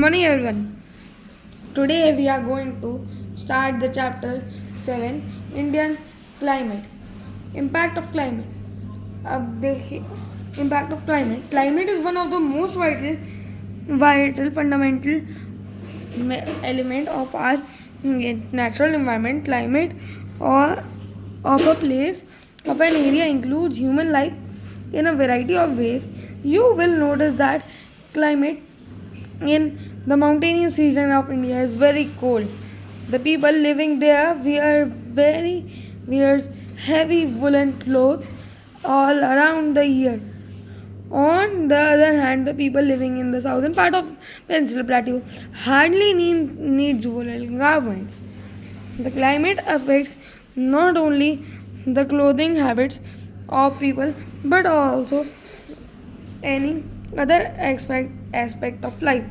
Morning everyone. Today we are going to start the chapter 7 Indian climate. Impact of climate. अब देखिए impact of climate. Climate is one of the most vital fundamental element of our natural environment. Climate or of a place of an area includes human life in a variety of ways. You will notice that climate in the mountainous region of India is very cold. The people living there wears heavy woolen clothes all around the year. On the other hand, the people living in the southern part of Peninsula Plateau hardly needs woolen garments. The climate affects not only the clothing habits of people but also any other aspect of life.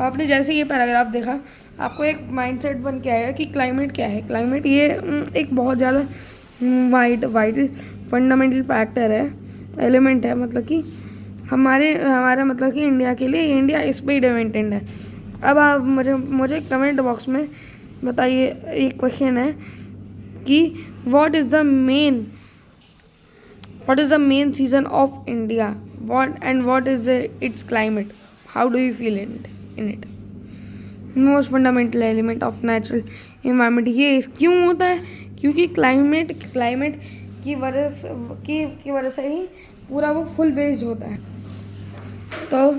आपने जैसे ये paragraph देखा आपको एक mindset बन के आएगा कि क्लाइमेट क्या है। क्लाइमेट ये एक बहुत ज़्यादा वाइटल फंडामेंटल फैक्टर है, एलिमेंट है। मतलब कि हमारा मतलब कि इंडिया के लिए इंडिया इस पर ही डिपेंडेंट है। अब आप मुझे कमेंट बॉक्स में बताइए, एक क्वेश्चन है कि what is the main season of India, what is its climate, how do you feel in it? Most fundamental element of natural environment। ये क्यों होता है? क्योंकि क्लाइमेट की वजह से ही पूरा वो फुल बेस्ड होता है। तो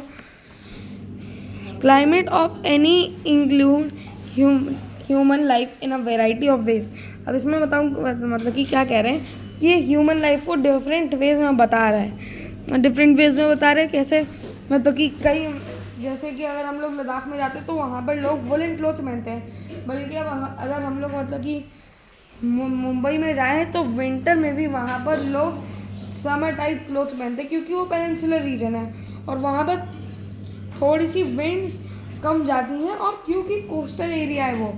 climate of any include human life in a variety of ways. अब इसमें बताऊँ मतलब कि क्या कह रहे हैं कि ये ह्यूमन लाइफ को डिफरेंट वेज में बता रहा है। डिफरेंट वेज में बता रहे हैं कैसे, मतलब कि कई जैसे कि अगर हम लोग लद्दाख में जाते हैं तो वहाँ पर लोग वुलन क्लोथ्स पहनते हैं। बल्कि अब अगर हम लोग मतलब कि मुंबई में जाएँ तो विंटर में भी वहाँ पर लोग समर टाइप क्लोथ्स पहनते हैं क्योंकि वो पेनिनसुलर रीजन है और वहाँ पर थोड़ी सी विंड्स कम जाती हैं और क्योंकि कोस्टल एरिया है वो,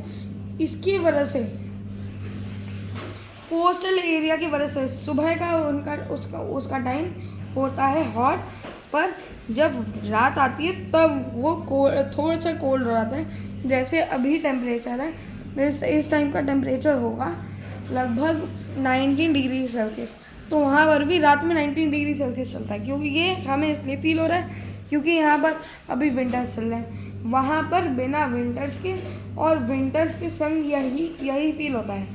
इसकी वजह से कोस्टल एरिया की वजह से सुबह का उसका टाइम होता है हॉट, पर जब रात आती है तब वो थोड़ा सा कोल्ड हो जाता है। जैसे अभी टेम्परेचर है, इस टाइम का टेम्परेचर होगा लगभग 19 डिग्री सेल्सियस, तो वहाँ पर भी रात में 19 डिग्री सेल्सियस चलता है। क्योंकि ये हमें इसलिए फील हो रहा है क्योंकि यहाँ पर अभी विंटर्स चल रहे हैं, वहाँ पर बिना विंटर्स के और विंटर्स के संग यही फील होता है।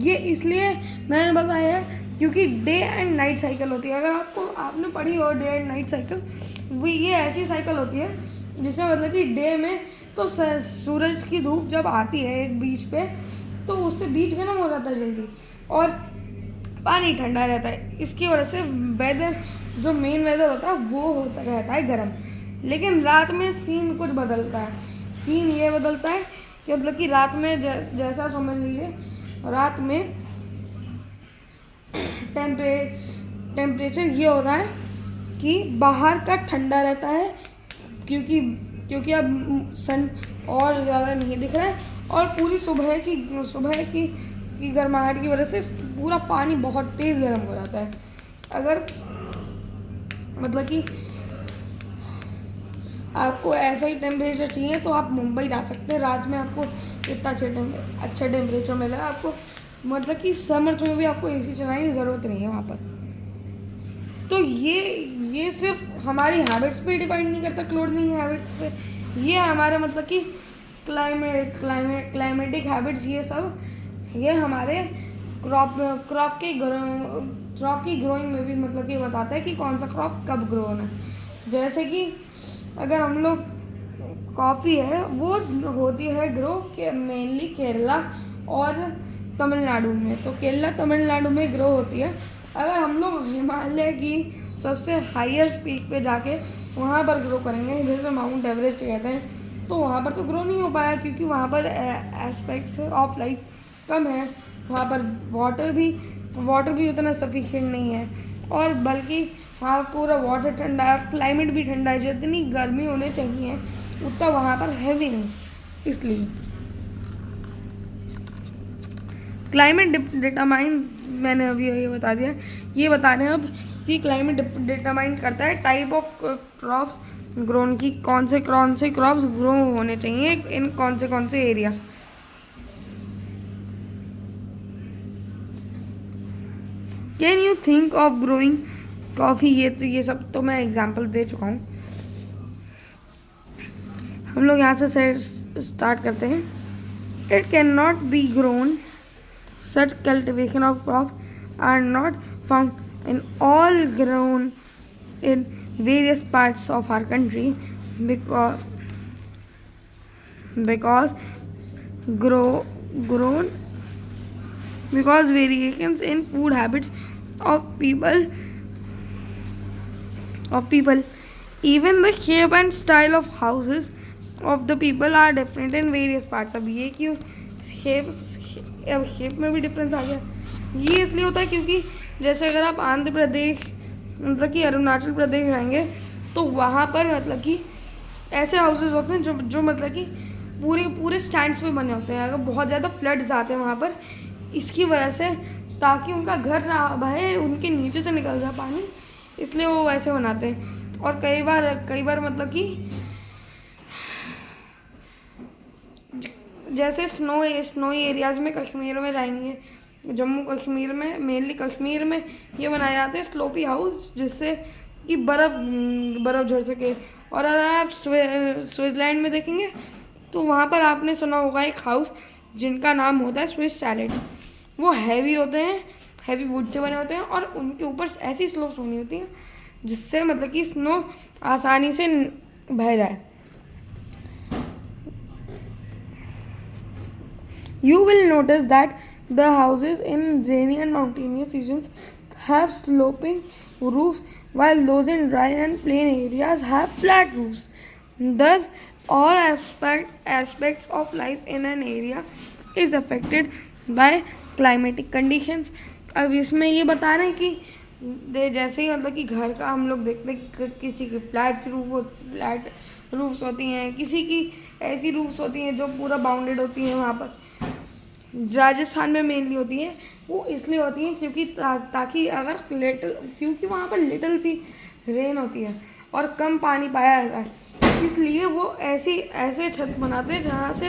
ये इसलिए मैंने बताया क्योंकि डे एंड नाइट साइकिल होती है। अगर आपने पढ़ी हो डे एंड नाइट साइकिल, ये ऐसी साइकिल होती है जिसमें मतलब कि डे में तो सूरज की धूप जब आती है एक बीच पे तो उससे बीच गर्म हो जाता है जल्दी और पानी ठंडा रहता है। इसकी वजह से वेदर जो मेन वेदर होता है वो होता रहता है गर्म। लेकिन रात में सीन कुछ बदलता है। सीन ये बदलता है कि मतलब कि रात में जैसा समझ लीजिए, रात में टेम्परेचर ये होता है कि बाहर का ठंडा रहता है क्योंकि अब सन और ज़्यादा नहीं दिख रहा है और पूरी सुबह की गर्माहट की वजह से पूरा पानी बहुत तेज़ गर्म हो जाता है। अगर मतलब कि आपको ऐसा ही टेम्परेचर चाहिए तो आप मुंबई जा सकते हैं। रात में आपको इतना अच्छा टेम्परेचर मिलेगा आपको, मतलब कि समर में भी आपको एसी चलाने की ज़रूरत नहीं है वहाँ पर। तो ये सिर्फ हमारी हैबिट्स पे डिपेंड नहीं करता, क्लोथिंग हैबिट्स पे, ये हमारे मतलब कि क्लाइमेटिक हैबिट्स ये हमारे क्रॉप की ग्रोइंग में भी मतलब कि बताता है कि कौन सा क्रॉप कब ग्रो होना है। जैसे कि अगर हम लोग कॉफ़ी है वो होती है ग्रो मेनली केरला और तमिलनाडु में, तो केरला तमिलनाडु में ग्रो होती है। अगर हम लोग हिमालय की सबसे हाईएस्ट पीक पे जाके वहाँ पर ग्रो करेंगे, जैसे माउंट एवरेस्ट कहते हैं, तो वहाँ पर तो ग्रो नहीं हो पाया क्योंकि वहाँ पर एस्पेक्ट्स ऑफ लाइफ कम है। वहाँ पर वाटर भी उतना सफिशिएंट नहीं है और बल्कि वहाँ पूरा वाटर ठंडा है, क्लाइमेट भी ठंडा है। जितनी गर्मी होने चाहिए उतना वहाँ पर है भी नहीं। इसलिए क्लाइमेट डिटरमाइंस, मैंने अभी ये बता दिया, ये बता रहे हैं अब कि क्लाइमेट डिटरमाइन करता है टाइप ऑफ क्रॉप्स ग्रोन की कौन से क्रॉप्स ग्रो होने चाहिए इन कौन से areas. Can you think of growing coffee. ये सब तो मैं एग्जांपल दे चुका हूँ। हम लोग यहाँ से स्टार्ट करते हैं। It can not be grown, such cultivation of crop are not found in all grown in various parts of our country because grown because variations in food habits of people even the shape and style of houses of the people are different in various parts। अब ये क्यों shape में भी difference आ गया। ये इसलिए होता है क्योंकि जैसे अगर आप आंध्र प्रदेश मतलब कि अरुणाचल प्रदेश रहेंगे तो वहाँ पर मतलब कि ऐसे हाउसेस होते हैं जो मतलब कि पूरे स्टैंड्स पे बने होते हैं। अगर बहुत ज़्यादा फ्लड्स आते हैं वहाँ पर इसकी वजह से, ताकि उनका घर ना बहे, उनके नीचे से निकल जाए पानी, इसलिए वो वैसे बनाते हैं। और कई बार मतलब कि जैसे स्नोई एरियाज़ में कश्मीर में जाएंगे, जम्मू कश्मीर में, मेनली कश्मीर में ये बनाए जाते हैं स्लोपी हाउस, जिससे कि बर्फ़ झड़ सके। और अगर आप स्विट्ज़रलैंड में देखेंगे तो वहाँ पर आपने सुना होगा एक हाउस जिनका नाम होता है स्विस सैलेड्स। वो हैवी होते हैं, हैवी वुड से बने होते हैं और उनके ऊपर ऐसी स्लोप्स होनी होती हैं जिससे मतलब कि स्नो आसानी से बह जाए। You will notice that the houses in rainy and mountainous seasons have sloping roofs, while those in dry and plain areas have flat roofs. Thus, all aspects of life in an area is affected by climatic conditions। अब इसमें ये बता रहे हैं कि जैसे ही मतलब कि घर का हम लोग देखते हैं कि किसी की फ्लैट रूफ्स होती हैं, किसी की ऐसी रूफ्स होती हैं जो पूरा बाउंडेड होती हैं। वहाँ पर राजस्थान में मेनली होती हैं, वो इसलिए होती हैं क्योंकि ताकि अगर क्योंकि वहाँ पर लिटिल सी रेन होती है और कम पानी पाया जाता है, इसलिए वो ऐसे छत बनाते हैं जहाँ से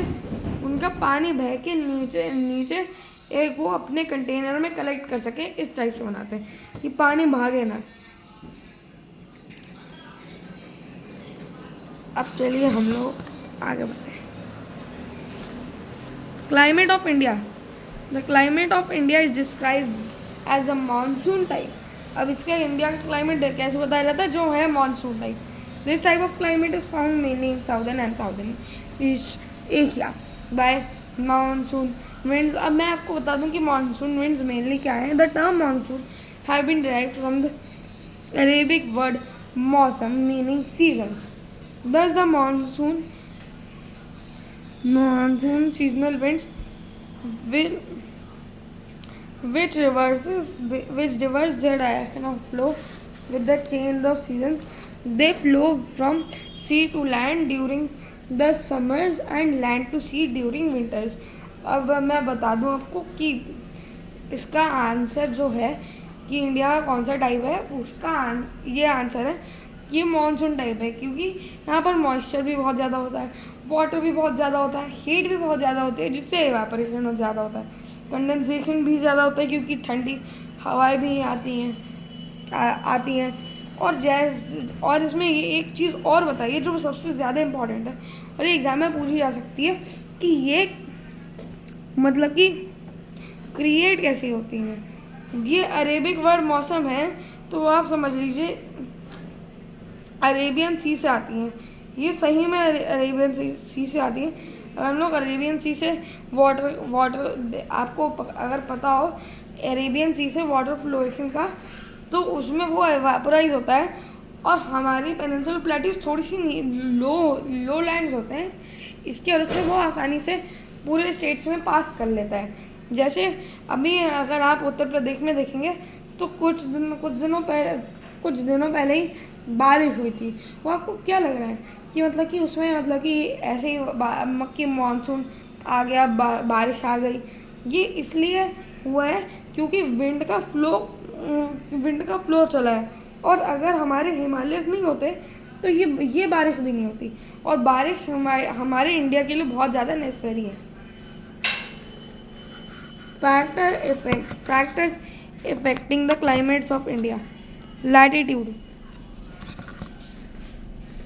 उनका पानी बह के नीचे एक वो अपने कंटेनर में कलेक्ट कर सके। इस टाइप से बनाते हैं कि पानी भागे ना। अब चलिए हम लोग आगे बढ़ते हैं। Climate of India. The climate of India is described as a monsoon type। अब इसका इंडिया का क्लाइमेट कैसे बताया जाता है, जो है monsoon type. This type of climate is found mainly in southern east Asia by monsoon winds. अब मैं आपको बता दूं कि मानसून विंड्स मेनली क्या है। The term monsoon have been derived from the Arabic word mausam meaning seasons. Thus the monsoon seasonal winds which reverse their direction of flow with the change of seasons। They flow from sea to land during the summers and land to sea during winters। अब मैं बता दूं आपको कि इसका answer जो है कि इंडिया का कौन सा टाइप है, उसका ये आंसर है कि ये मानसून टाइप है, क्योंकि यहाँ पर मॉइस्चर भी बहुत ज़्यादा होता है, वाटर भी बहुत ज़्यादा होता है, हीट भी बहुत ज़्यादा होती है, जिससे एवापोरेशन ज़्यादा होता है, कंडेंसेशन भी ज़्यादा होता है क्योंकि ठंडी हवाएं भी आती हैं। और इसमें ये एक चीज़ और बताइए जो सबसे ज़्यादा इम्पॉर्टेंट है और ये एग्ज़ाम में पूछी जा सकती है कि ये मतलब कि क्रिएट कैसी होती हैं। ये अरेबिक वर्ड मौसम है, तो आप समझ लीजिए अरेबियन सी से आती हैं। ये सही में अरेबियन सी से आती हैं। हम लोग अरेबियन सी से वाटर आपको अगर पता हो अरेबियन सी से वाटर फ्लोएशन का, तो उसमें वो एवापोराइज होता है और हमारी पेनिनसुलर प्लेट्यूज थोड़ी सी लो लैंड्स होते हैं, इसकी वजह से वो आसानी से पूरे स्टेट्स में पास कर लेता है। जैसे अभी अगर आप उत्तर प्रदेश में देखेंगे तो कुछ दिनों पहले ही बारिश हुई थी। वो आपको क्या लग रहा है कि मतलब कि उसमें मतलब कि ऐसे ही कि मानसून आ गया, बारिश आ गई। ये इसलिए हुआ है क्योंकि विंड का फ्लो चला है। और अगर हमारे हिमालयस नहीं होते तो ये बारिश भी नहीं होती, और बारिश हमारे इंडिया के लिए बहुत ज़्यादा नेसेसरी है। Factors affecting the climates of India. Latitude.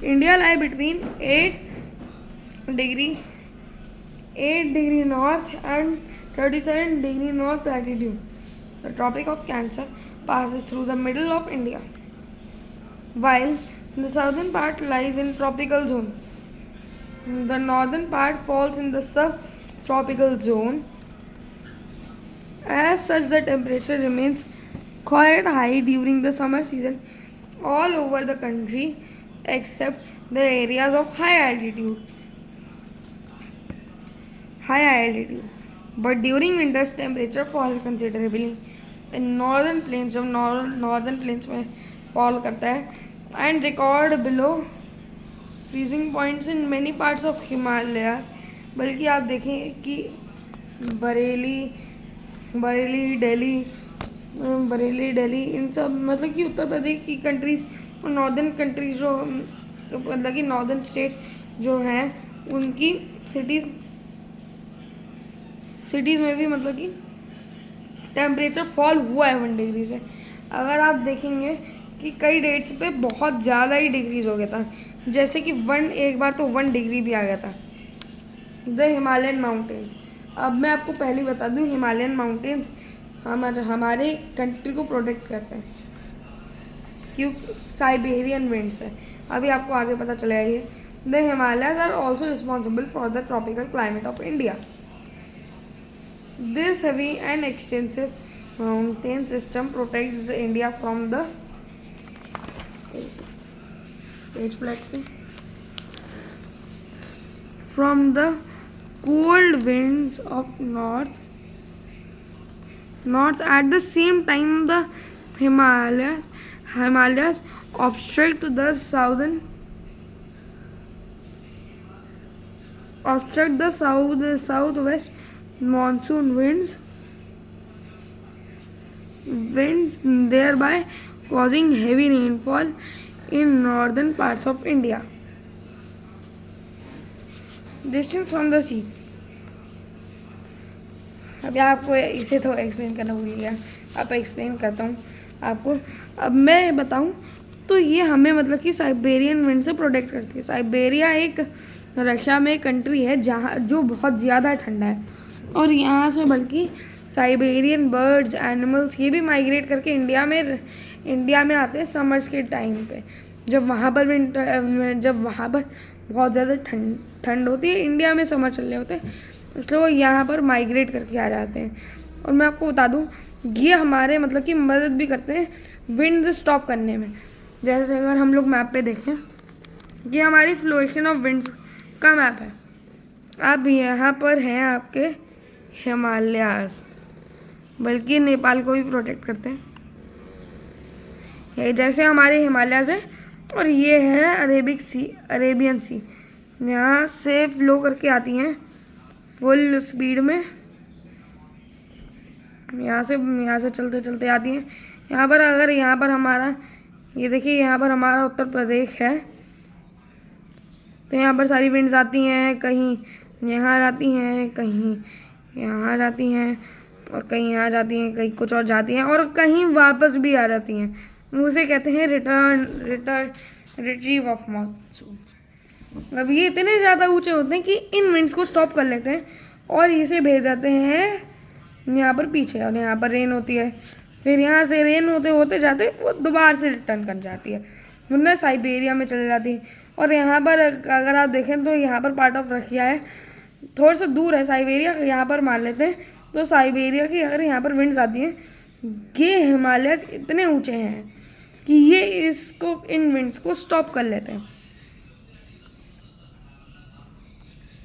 India lie between 8 degree north and 37 degree north latitude. The Tropic of Cancer passes through the middle of India, while the southern part lies in tropical zone. The northern part falls in the subtropical zone. As such, the temperature remains quite high during the summer season all over the country except the areas of high altitude. But during winters, temperature falls considerably. In northern plains, जब northern plains में fall करता है, and record below freezing points in many parts of Himalayas. बल्कि आप देखें कि बरेली दिल्ली इन सब मतलब कि उत्तर प्रदेश की कंट्रीज और नॉर्दर्न कंट्रीज जो मतलब कि नॉर्दर्न स्टेट्स जो हैं उनकी सिटीज़ में भी मतलब कि टेम्परेचर फॉल हुआ है 1 डिग्री से। अगर आप देखेंगे कि कई डेट्स पे बहुत ज़्यादा ही डिक्रीज हो गया था, जैसे कि एक बार तो 1 डिग्री भी आ गया था। द हिमालयन माउंटेन्स, अब मैं आपको पहले बता दूं, हिमालयन माउंटेन्स हमारे कंट्री को प्रोटेक्ट करते हैं, क्यों? साइबेरियन विंड्स है, अभी आपको आगे पता चलेगा ये। The Himalayas are also responsible for the tropical climate of India. This heavy and extensive mountain system protects India from the cold winds of north. At the same time, the Himalayas obstruct the southwest monsoon winds, thereby causing heavy rainfall in northern parts of India. Distance from the sea. अभी आपको इसे तो explain करना भूल गया, अब explain करता हूँ आपको। अब मैं बताऊँ तो ये हमें मतलब कि साइबेरियन विंड से प्रोटेक्ट करती है। साइबेरिया एक रशिया में कंट्री है जहाँ जो बहुत ज़्यादा ठंडा है, और यहाँ से बल्कि साइबेरियन बर्ड्स एनिमल्स ये भी माइग्रेट करके इंडिया में आते हैं समर्स के टाइम पे, जब वहाँ पर बहुत ज़्यादा ठंड होती है, इंडिया में समर चल रहे होते हैं, इसलिए वो यहाँ पर माइग्रेट करके आ जाते हैं। और मैं आपको बता दूँ ये हमारे मतलब कि मदद भी करते हैं विंड्स स्टॉप करने में। जैसे अगर हम लोग मैप पे देखें, ये हमारी फ्लोएशन ऑफ विंड्स का मैप है। अब यहाँ पर हैं आपके हिमालयास, बल्कि नेपाल को भी प्रोटेक्ट करते हैं, ये जैसे हमारे हिमालयास हैं। और ये है अरेबियन सी, यहाँ से फ्लो करके आती हैं फुल स्पीड में, यहाँ से चलते चलते आती हैं यहाँ पर। अगर यहाँ पर हमारा ये देखिए, यहाँ पर हमारा उत्तर प्रदेश है, तो यहाँ पर सारी विंड्स आती हैं, कहीं यहाँ जाती हैं, कहीं यहाँ जाती हैं, और कहीं यहाँ जाती हैं, कहीं कुछ और जाती हैं, और कहीं वापस भी आ जाती हैं। उसे कहते हैं रिट्रीव ऑफ मानसून। अब ये इतने ज़्यादा ऊंचे होते हैं कि इन विंड्स को स्टॉप कर लेते हैं और इसे भेज जाते हैं यहाँ पर पीछे, और यहाँ पर रेन होती है, फिर यहाँ से रेन होते होते जाते वो दोबारा से रिटर्न कर जाती है, वरना साइबेरिया में चले जाती है। और यहाँ पर अगर आप देखें तो यहाँ पर पार्ट ऑफ रशिया है, थोड़ा सा दूर है साइबेरिया, यहाँ पर मान लेते हैं। तो साइबेरिया की अगर यहाँ पर विंड्स आती हैं, ये हिमालयस इतने ऊंचे हैं कि ये इन विंड्स को स्टॉप कर लेते हैं,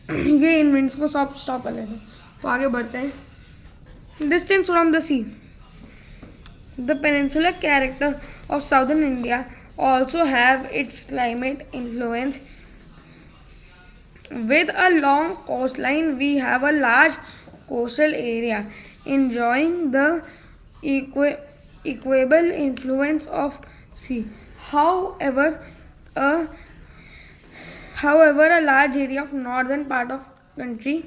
ये इन विंड्स को स्टॉप कर लेते हैं। तो आगे बढ़ते हैं। Distance from the sea. The peninsular character of southern India also have its climate influence. With a long coastline, we have a large coastal area enjoying the equable influence of sea. However, Uh, However, a large area of northern part of country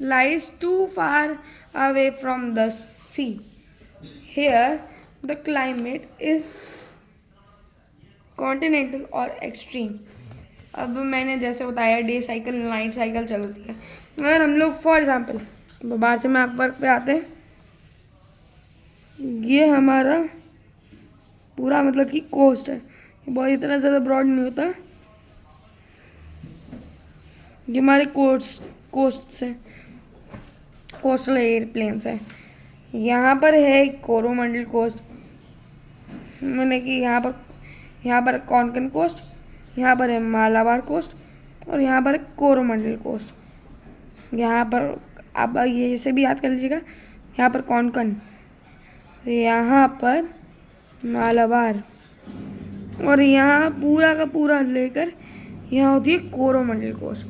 lies too far away from the sea. Here, the climate is continental और extreme. अब मैंने जैसे बताया day cycle night cycle चलती है. अगर हम लोग फॉर एग्जांपल बाहर से मैप वर्क पे आते हैं, ये हमारा पूरा मतलब कि कोस्ट है. ये बहुत इतना ज़्यादा ब्रॉड नहीं होता. ये हमारे कोस्ट हैं, कोस्टल एयरप्लेन्स है. यहाँ पर है कोरोमंडल कोस्ट, मैंने कि यहाँ पर कोंकण कोस्ट, यहाँ पर है मालाबार कोस्ट और यहाँ पर है कोरोमंडल कोस्ट. यहाँ पर आप ये इसे भी याद कर लीजिएगा. यहाँ पर कोंकण, यहाँ पर मालाबार और यहाँ पूरा का पूरा लेकर यहाँ होती है कोरोमंडल कोस्ट.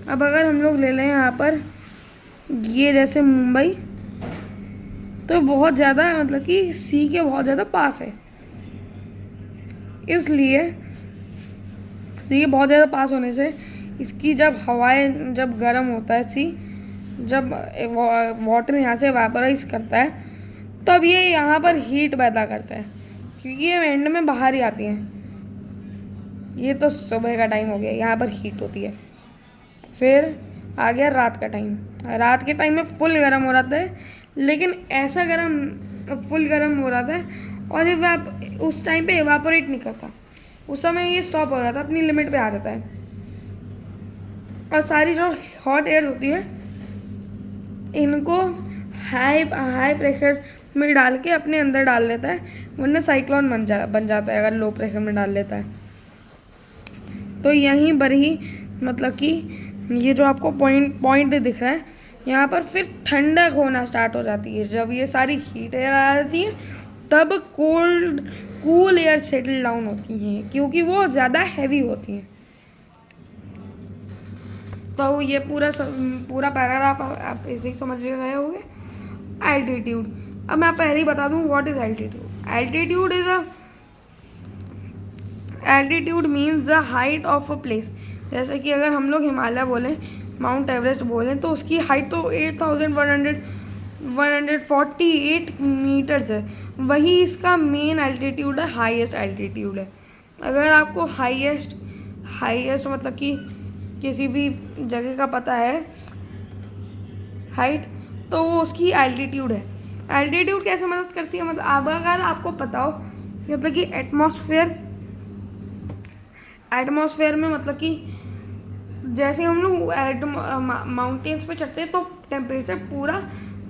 अब अगर हम लोग ले लें यहाँ पर ये जैसे मुंबई, तो बहुत ज़्यादा मतलब कि सी के बहुत ज़्यादा पास है. इसलिए सी के बहुत ज़्यादा पास होने से इसकी जब हवाएं जब गर्म होता है सी, जब वाटर यहाँ से वेपराइज करता है, तब ये यहाँ पर हीट पैदा करता है, क्योंकि ये एंड में बाहर ही आती हैं. ये तो सुबह का टाइम हो गया, यहाँ पर हीट होती है. फिर आ गया रात का टाइम. रात के टाइम में फुल गर्म हो रहा है, लेकिन ऐसा फुल गर्म हो रहा था और ये उस टाइम पे एवापोरेट नहीं करता. उस समय ये स्टॉप हो रहा था, अपनी लिमिट पे आ जाता है. और सारी जो हॉट एयर होती है इनको हाई प्रेशर में डाल के अपने अंदर डाल लेता है, वरना साइक्लोन बन जाता है अगर लो प्रेशर में डाल लेता है. तो यहीं पर ही मतलब कि ये जो आपको पॉइंट दिख रहा है, यहाँ पर फिर ठंडक होना स्टार्ट हो जाती है. जब ये सारी हीट एयर आ जाती है तब कूल एयर सेटल डाउन होती हैं, क्योंकि वो ज़्यादा हैवी होती हैं. तो ये पूरा पैराग्राफ आप ऐसे ही समझ गए होंगे. एल्टीट्यूड. अब मैं पहले ही बता दूं what is altitude. Altitude means the height of a place. जैसे कि अगर हम लोग हिमालय बोलें, माउंट एवरेस्ट बोलें, तो उसकी हाइट तो 8148 मीटर्स है. वही इसका मेन एल्टीट्यूड है, हाईएस्ट एल्टीट्यूड है. अगर आपको हाईएस्ट मतलब कि किसी भी जगह का पता है हाइट, तो वो उसकी एल्टीट्यूड है. एल्टीट्यूड कैसे मदद करती है, मतलब अगर आपको पता हो मतलब कि एटमॉस्फेयर में मतलब कि जैसे हम लोग माउंटेन्स पे चढ़ते हैं तो टेम्परेचर पूरा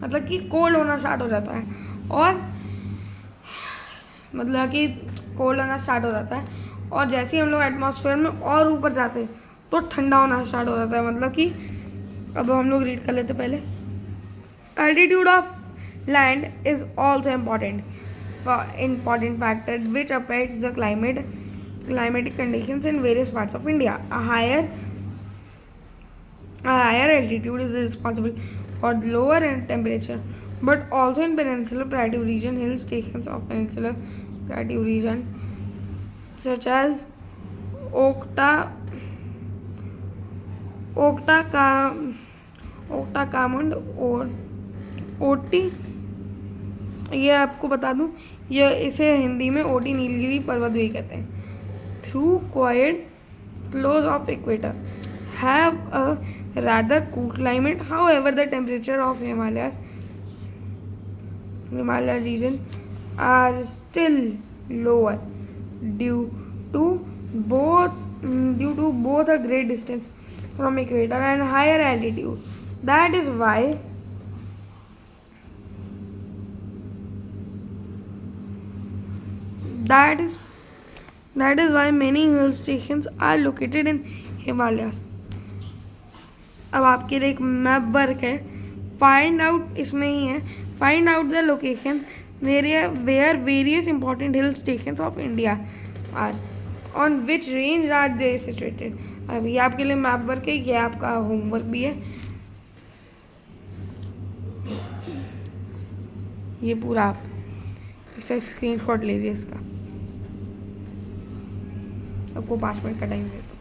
मतलब कि कोल्ड होना स्टार्ट हो जाता है, और मतलब कि कोल्ड होना स्टार्ट हो जाता है. और जैसे ही हम लोग एटमॉस्फेयर में और ऊपर जाते हैं तो ठंडा होना स्टार्ट हो जाता है. मतलब कि अब हम लोग रीड कर लेते पहले. Altitude of land is also important factor which affects the climatic conditions in various parts of India. A higher altitude is responsible for lower temperature, but also in Peninsular Plateau region, hill stations of Peninsular Plateau region, such as Oktakaamund और OT. ये आपको बता दूं, ये इसे हिंदी में OT Nilgiri पर्वत भी कहते हैं. Through quiet close of equator have a rather cool climate. However, the temperature of Himalaya region are still lower due to both a great distance from equator and higher altitude. That is why many hill stations are located in Himalayas. अब आपके लिए एक map work है. Find out इसमें ही है. Find out the location where various important hill stations of India are, on which range are they situated. अब ये आपके लिए मैप वर्क है, ये आपका होमवर्क भी है. ये पूरा आप इसका स्क्रीनशॉट लीजिए इसका. आपको 5 मिनट का टाइम देता हूँ।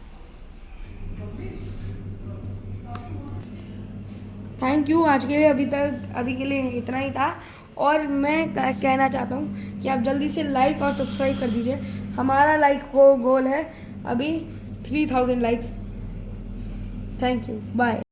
Thank you. आज के लिए अभी के लिए इतना ही था। और मैं कहना चाहता हूँ कि आप जल्दी से लाइक और सब्सक्राइब कर दीजिए। हमारा लाइक को गोल है अभी 3000 लाइक्स। Thank you, bye.